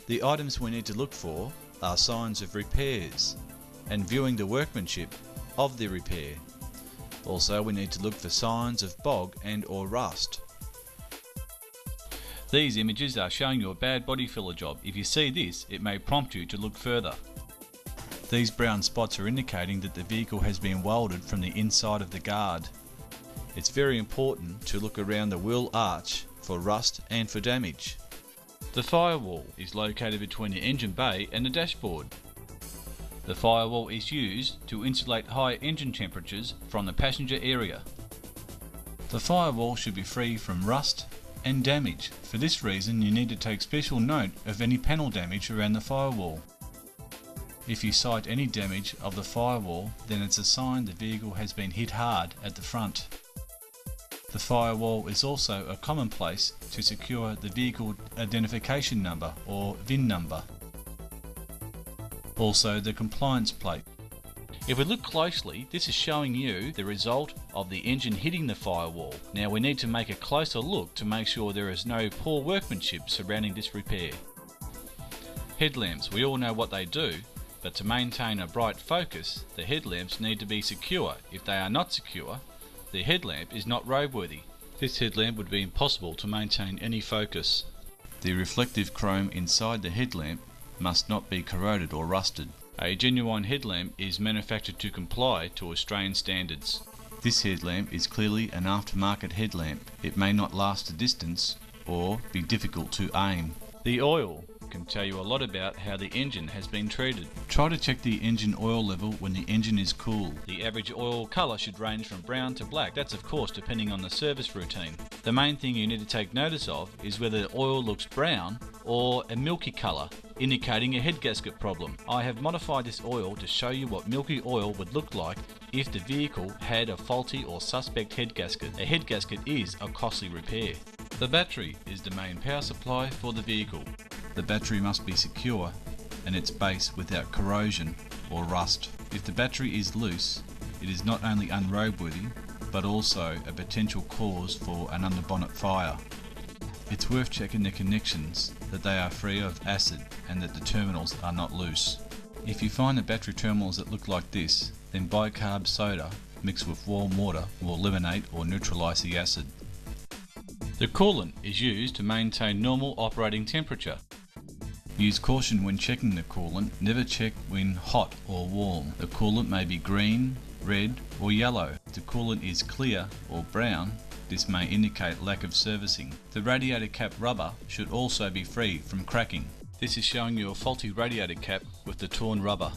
The items we need to look for are signs of repairs and viewing the workmanship of the repair. Also, we need to look for signs of bog and or rust. These images are showing you a bad body filler job. If you see this, it may prompt you to look further. These brown spots are indicating that the vehicle has been welded from the inside of the guard. It's very important to look around the wheel arch for rust and for damage. The firewall is located between the engine bay and the dashboard. The firewall is used to insulate high engine temperatures from the passenger area. The firewall should be free from rust and damage. For this reason, you need to take special note of any panel damage around the firewall. If you sight any damage of the firewall, then it's a sign the vehicle has been hit hard at the front. The firewall is also a common place to secure the vehicle identification number or VIN number. Also the compliance plate. If we look closely, this is showing you the result of the engine hitting the firewall. Now we need to make a closer look to make sure there is no poor workmanship surrounding this repair. Headlamps, we all know what they do, but to maintain a bright focus, the headlamps need to be secure. If they are not secure, the headlamp is not roadworthy. This headlamp would be impossible to maintain any focus. The reflective chrome inside the headlamp must not be corroded or rusted. A genuine headlamp is manufactured to comply to Australian standards. This headlamp is clearly an aftermarket headlamp. It may not last a distance or be difficult to aim. The oil can tell you a lot about how the engine has been treated. Try to check the engine oil level when the engine is cool. The average oil colour should range from brown to black. That's of course depending on the service routine. The main thing you need to take notice of is whether the oil looks brown or a milky colour, indicating a head gasket problem. I have modified this oil to show you what milky oil would look like if the vehicle had a faulty or suspect head gasket. A head gasket is a costly repair. The battery is the main power supply for the vehicle. The battery must be secure and its base without corrosion or rust. If the battery is loose, it is not only unroadworthy, but also a potential cause for an under-bonnet fire. It's worth checking the connections, that they are free of acid and that the terminals are not loose. If you find the battery terminals that look like this, then bicarb soda mixed with warm water will eliminate or neutralise the acid. The coolant is used to maintain normal operating temperature. Use caution when checking the coolant. Never check when hot or warm. The coolant may be green, red or yellow. If the coolant is clear or brown, this may indicate lack of servicing. The radiator cap rubber should also be free from cracking. This is showing you a faulty radiator cap with the torn rubber.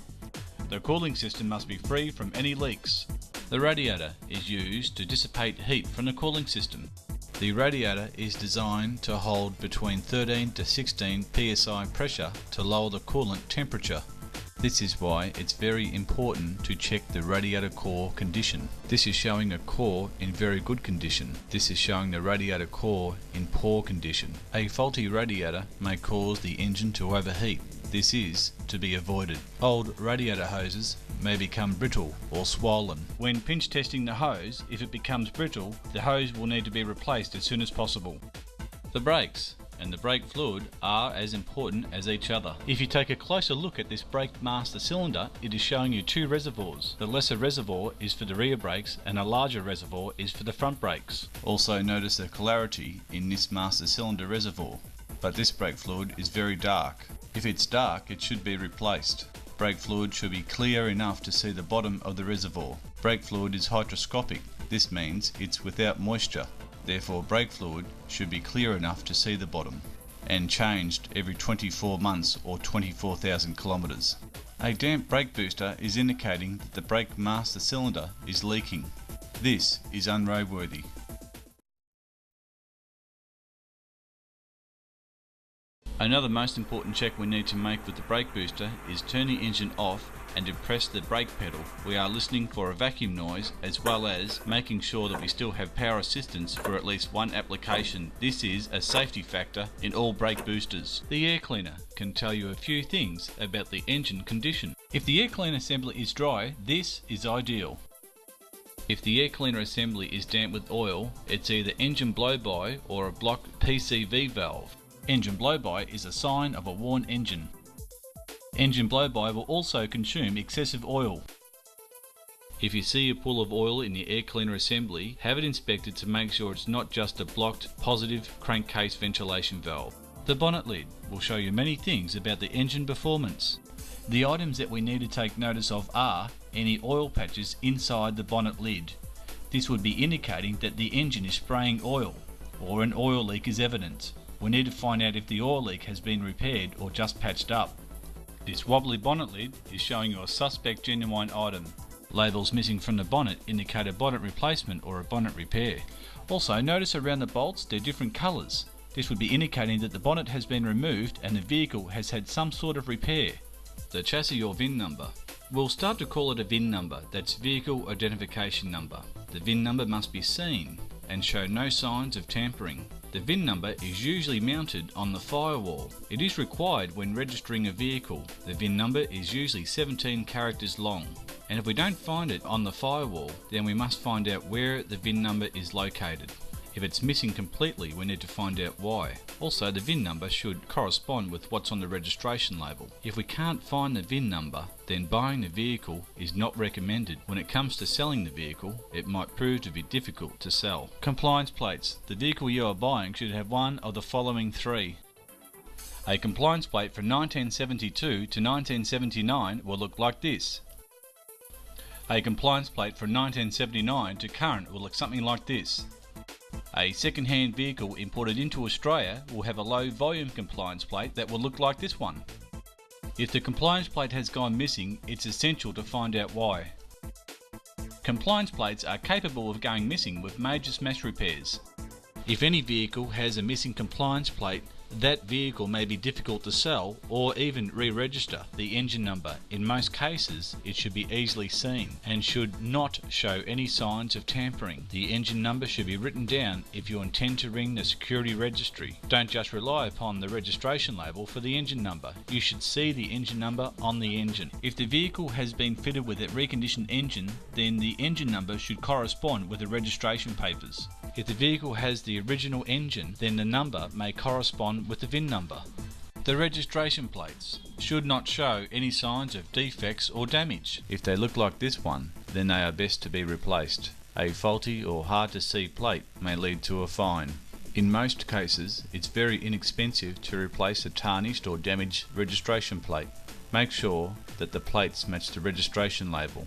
The cooling system must be free from any leaks. The radiator is used to dissipate heat from the cooling system. The radiator is designed to hold between 13 to 16 psi pressure to lower the coolant temperature. This is why it's very important to check the radiator core condition. This is showing a core in very good condition. This is showing the radiator core in poor condition. A faulty radiator may cause the engine to overheat. This is to be avoided. Old radiator hoses may become brittle or swollen. When pinch testing the hose, if it becomes brittle, the hose will need to be replaced as soon as possible. The brakes and the brake fluid are as important as each other. If you take a closer look at this brake master cylinder, it is showing you two reservoirs. The lesser reservoir is for the rear brakes and a larger reservoir is for the front brakes. Also notice the clarity in this master cylinder reservoir, but this brake fluid is very dark. If it's dark, it should be replaced. Brake fluid should be clear enough to see the bottom of the reservoir. Brake fluid is hydroscopic. This means it's without moisture. Therefore, brake fluid should be clear enough to see the bottom and changed every 24 months or 24,000 kilometres. A damp brake booster is indicating that the brake master cylinder is leaking. This is unroadworthy. Another most important check we need to make with the brake booster is turn the engine off and depress the brake pedal. We are listening for a vacuum noise as well as making sure that we still have power assistance for at least one application. This is a safety factor in all brake boosters. The air cleaner can tell you a few things about the engine condition. If the air cleaner assembly is dry, this is ideal. If the air cleaner assembly is damp with oil, it's either engine blow-by or a blocked PCV valve. Engine blow-by is a sign of a worn engine. Engine blow-by will also consume excessive oil. If you see a pool of oil in your air cleaner assembly, have it inspected to make sure it's not just a blocked positive crankcase ventilation valve. The bonnet lid will show you many things about the engine performance. The items that we need to take notice of are any oil patches inside the bonnet lid. This would be indicating that the engine is spraying oil, or an oil leak is evident. We need to find out if the oil leak has been repaired or just patched up. This wobbly bonnet lid is showing you a suspect genuine item. Labels missing from the bonnet indicate a bonnet replacement or a bonnet repair. Also, notice around the bolts they're different colours. This would be indicating that the bonnet has been removed and the vehicle has had some sort of repair. The chassis or VIN number. We'll start to call it a VIN number, that's Vehicle Identification Number. The VIN number must be seen and show no signs of tampering. The VIN number is usually mounted on the firewall. It is required when registering a vehicle. The VIN number is usually 17 characters long. And if we don't find it on the firewall, then we must find out where the VIN number is located. If it's missing completely, we need to find out why. Also, the VIN number should correspond with what's on the registration label. If we can't find the VIN number, then buying the vehicle is not recommended. When it comes to selling the vehicle, it might prove to be difficult to sell. Compliance plates. The vehicle you are buying should have one of the following three. A compliance plate from 1972 to 1979 will look like this. A compliance plate from 1979 to current will look something like this. A second-hand vehicle imported into Australia will have a low volume compliance plate that will look like this one. If the compliance plate has gone missing, it's essential to find out why. Compliance plates are capable of going missing with major smash repairs. If any vehicle has a missing compliance plate, that vehicle may be difficult to sell or even re-register the engine number. In most cases, it should be easily seen and should not show any signs of tampering. The engine number should be written down if you intend to ring the security registry. Don't just rely upon the registration label for the engine number. You should see the engine number on the engine. If the vehicle has been fitted with a reconditioned engine, then the engine number should correspond with the registration papers. If the vehicle has the original engine, then the number may correspond with the VIN number. The registration plates should not show any signs of defects or damage. If they look like this one, then they are best to be replaced. A faulty or hard to see plate may lead to a fine. In most cases, it's very inexpensive to replace a tarnished or damaged registration plate. Make sure that the plates match the registration label.